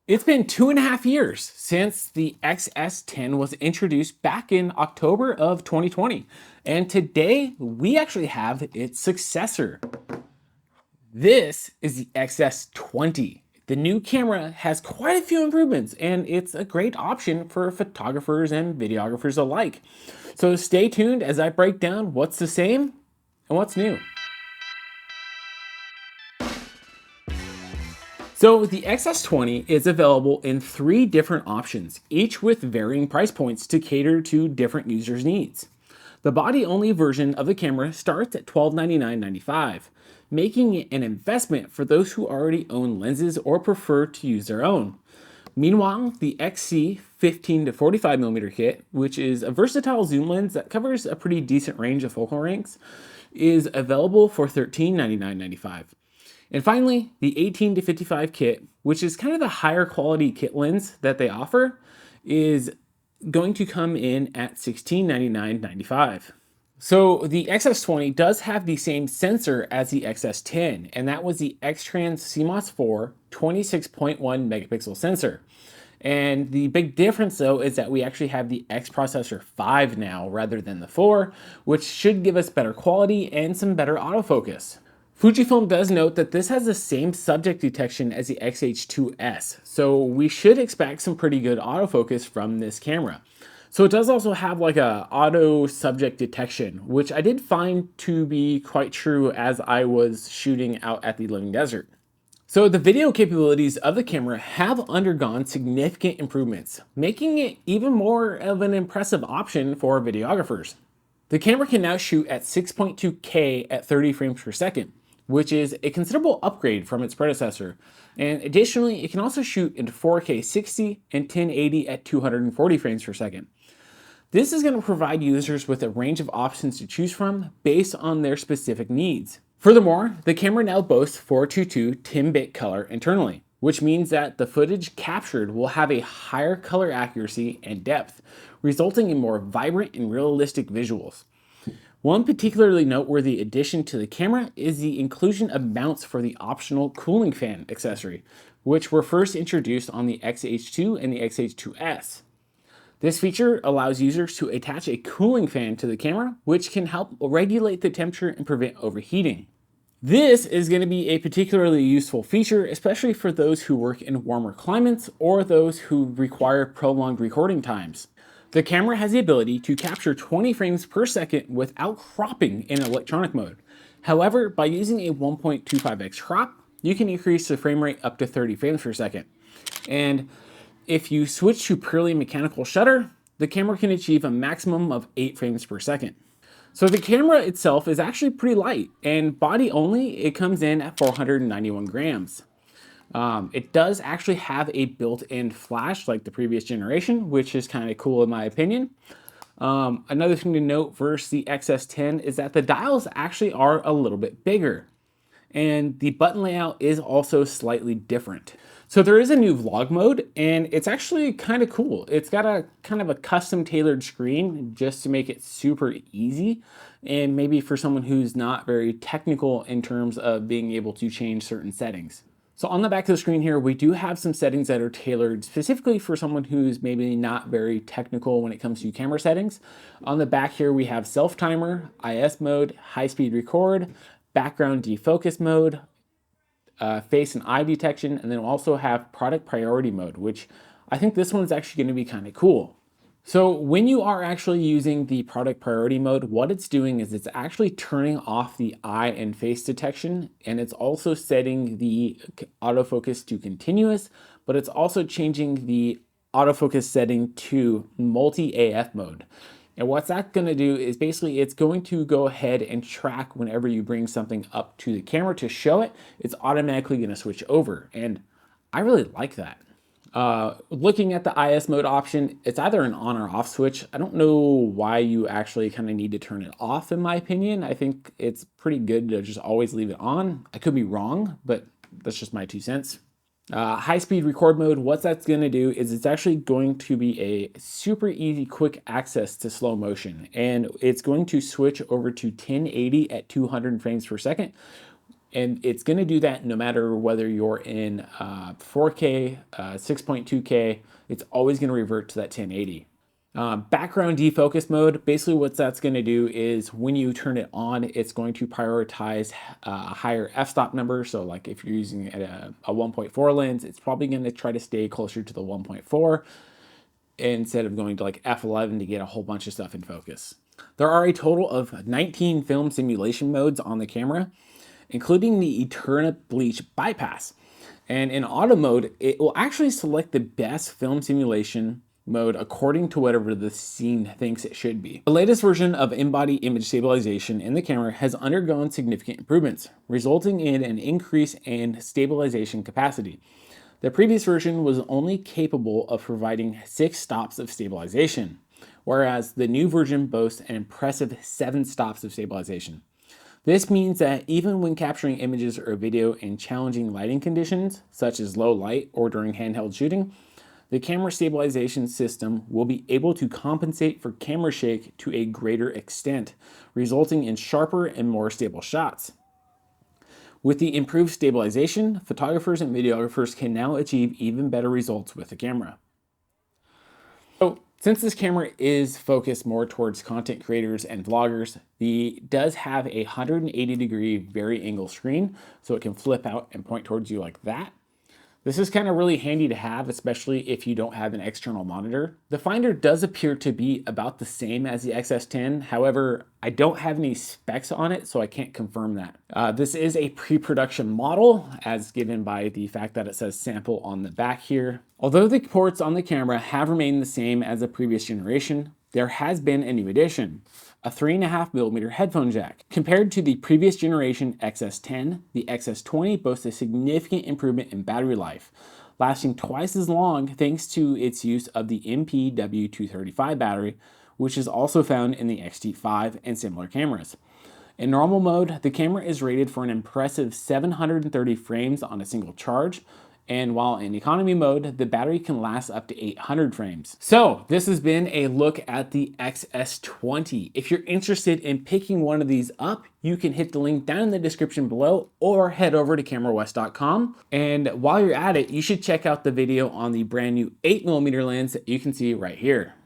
It's been 2.5 years since the XS10 was introduced back in October of 2020. And today we actually have its successor. This is the XS20. The new camera has quite a few improvements and it's a great option for photographers and videographers alike. So stay tuned as I break down what's the same and what's new. So the XS20 is available in 3 different options, each with varying price points to cater to different users' needs. The body-only version of the camera starts at $1299.95, making it an investment for those who already own lenses or prefer to use their own. Meanwhile, the XC 15 to 45mm kit, which is a versatile zoom lens that covers a pretty decent range of focal lengths, is available for $1399.95. And finally, the 18 to 55 kit, which is kind of the higher quality kit lens that they offer, is going to come in at $1699.95. So the XS20 does have the same sensor as the XS10, and that was the X-Trans CMOS 4 26.1 megapixel sensor. And the big difference though is that we actually have the X processor 5 now rather than the 4, which should give us better quality and some better autofocus. Fujifilm does note that this has the same subject detection as the X-H2S, so we should expect some pretty good autofocus from this camera. So it does also have like a auto subject detection, which I did find to be quite true as I was shooting out at the Living Desert. So the video capabilities of the camera have undergone significant improvements, making it even more of an impressive option for videographers. The camera can now shoot at 6.2K at 30 frames per second, which is a considerable upgrade from its predecessor. And additionally, it can also shoot into 4K 60 and 1080 at 240 frames per second. This is going to provide users with a range of options to choose from based on their specific needs. Furthermore, the camera now boasts 422 10-bit color internally, which means that the footage captured will have a higher color accuracy and depth, resulting in more vibrant and realistic visuals. One particularly noteworthy addition to the camera is the inclusion of mounts for the optional cooling fan accessory, which were first introduced on the X-H2 and the X-H2S. This feature allows users to attach a cooling fan to the camera, which can help regulate the temperature and prevent overheating. This is going to be a particularly useful feature, especially for those who work in warmer climates or those who require prolonged recording times. The camera has the ability to capture 20 frames per second without cropping in electronic mode. However, by using a 1.25x crop, you can increase the frame rate up to 30 frames per second. And if you switch to purely mechanical shutter, the camera can achieve a maximum of 8 frames per second. So the camera itself is actually pretty light, and body only, it comes in at 491 grams. It does actually have a built-in flash like the previous generation, which is kind of cool in my opinion. Another thing to note versus the XS10 is that the dials actually are a little bit bigger, and the button layout is also slightly different. So there is a new vlog mode, and it's actually kind of cool. It's got a kind of a custom tailored screen just to make it super easy, and maybe for someone who's not very technical in terms of being able to change certain settings. So on the back of the screen here, we do have some settings that are tailored specifically for someone who's maybe not very technical when it comes to camera settings. On the back here, we have self timer, IS mode, high speed record, background defocus mode, face and eye detection, and then we'll also have product priority mode, which I think this one's actually going to be kind of cool. So when you are actually using the product priority mode, what it's doing is it's actually turning off the eye and face detection, and it's also setting the autofocus to continuous, but it's also changing the autofocus setting to multi-AF mode. And what's that going to do is basically it's going to go ahead and track whenever you bring something up to the camera to show it, it's automatically going to switch over. And I really like that. Looking at the IS mode option, it's either an on or off switch. I don't know why you actually kind of need to turn it off in my opinion. I think it's pretty good to just always leave it on. I could be wrong, but that's just my 2 cents. High speed record mode, what that's going to do is it's actually going to be a super easy quick access to slow motion, and it's going to switch over to 1080 at 200 frames per second, And it's going to do that no matter whether you're in 4K, 6.2K, it's always going to revert to that 1080. Background defocus mode, basically what that's going to do is when you turn it on, it's going to prioritize a higher f-stop number. So like if you're using a 1.4 lens, it's probably going to try to stay closer to the 1.4 instead of going to like f11 to get a whole bunch of stuff in focus. There are a total of 19 film simulation modes on the camera, including the Eterna Bleach Bypass. And in auto mode, it will actually select the best film simulation mode according to whatever the scene thinks it should be. The latest version of in-body image stabilization in the camera has undergone significant improvements, resulting in an increase in stabilization capacity. The previous version was only capable of providing 6 stops of stabilization, whereas the new version boasts an impressive 7 stops of stabilization. This means that even when capturing images or video in challenging lighting conditions, such as low light or during handheld shooting, the camera stabilization system will be able to compensate for camera shake to a greater extent, resulting in sharper and more stable shots. With the improved stabilization, photographers and videographers can now achieve even better results with the camera. So, since this camera is focused more towards content creators and vloggers, it does have a 180-degree vari-angle screen, so it can flip out and point towards you like that. This is kind of really handy to have, especially if you don't have an external monitor. The finder does appear to be about the same as the XS10. However, I don't have any specs on it, so I can't confirm that. This is a pre-production model, as given by the fact that it says sample on the back here. Although the ports on the camera have remained the same as the previous generation, there has been a new addition. A 3.5mm headphone jack. Compared to the previous generation XS10, the XS20 boasts a significant improvement in battery life, lasting twice as long thanks to its use of the MPW235 battery, which is also found in the X-T5 and similar cameras. In normal mode, the camera is rated for an impressive 730 frames on a single charge, and while in economy mode, the battery can last up to 800 frames. So this has been a look at the XS20. If you're interested in picking one of these up, you can hit the link down in the description below or head over to camerawest.com. And while you're at it, you should check out the video on the brand new 8mm lens that you can see right here.